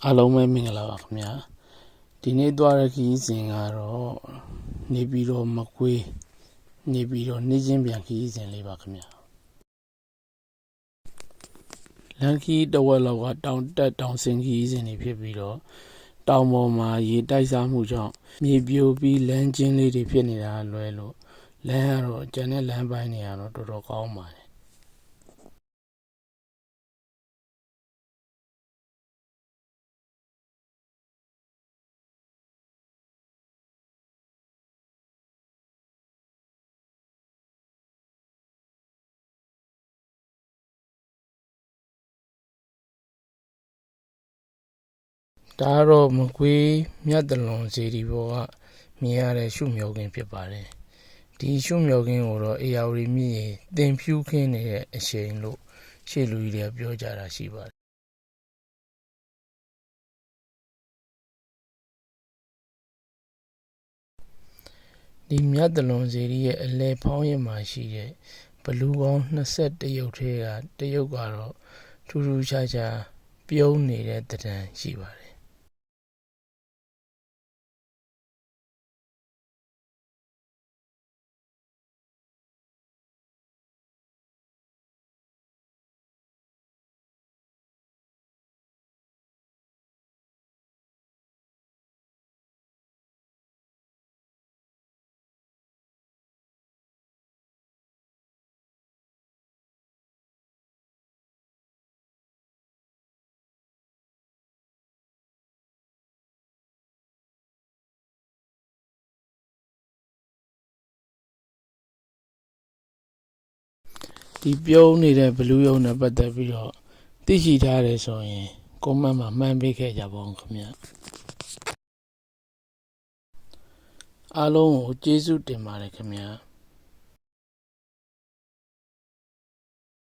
အားလုံးပဲမင်္ဂလာပါခင်ဗျာဒီနေ့သွားတဲ့ခရီးစဉ်ကတော့နေပြည်တော်မကွေးနေပြည်တော်နေချင်းပြန်ခရီးစဉ်လေးပါခင်ဗျာလမ်းခီးတစ်ဝက်လောက်ကတောင်တက်တောင်ဆင်းခရီးစဉ်တွေဖြစ်ပြီးတော့တောင်ပေါ်မှာရေတိုက်စားမှုကြောင့်မြေပြိုပြီးလမ်းကျဉ်းလေးတွေဖြစ်နေတာလွယ်လို့လမ်းကတော့ကျန်တဲ့လမ်းပိုင်းတွေကတော့တော်တော်ကောင်းပါတယ်ဒါကတော့မကွေးမြတ်တလွန်စေတီပေါ်ကမြင်ရတဲ့ရှုမြော်ခင်းဖြစ်ပါတယ်ဒီရှုမြော်ခင်းကိုတော့အေယာဝတီမြစ်ရေတင်ဖြူးခင်းနေတဲ့အချိန်လို့ရှေ့လူကြီးတွေပြောကြတာရှိပါတယ်ဒီမြတ်တလွန်စေတီရဲ့အလဲဖောင်းရမှာရှိတဲ့ဘလူးပေါင်း21ရုပ်ထဲကတရုပ်ကတော့ထူးထူးခြားခြားပြုံးနေတဲ့တံရှိပါတယ်ဒီပြုံးနေတဲ့ဘလူးရုံနဲ့ပတ်သက်ပြီးတော့သိရှိထားတယ်ဆိုရင်ကွန်မန့်မှာမှန်းပေးခဲ့ကြပါဦးခင်ဗျအားလုံးကိုကျေးဇူးတင်ပါတယ်ခင်ဗျာ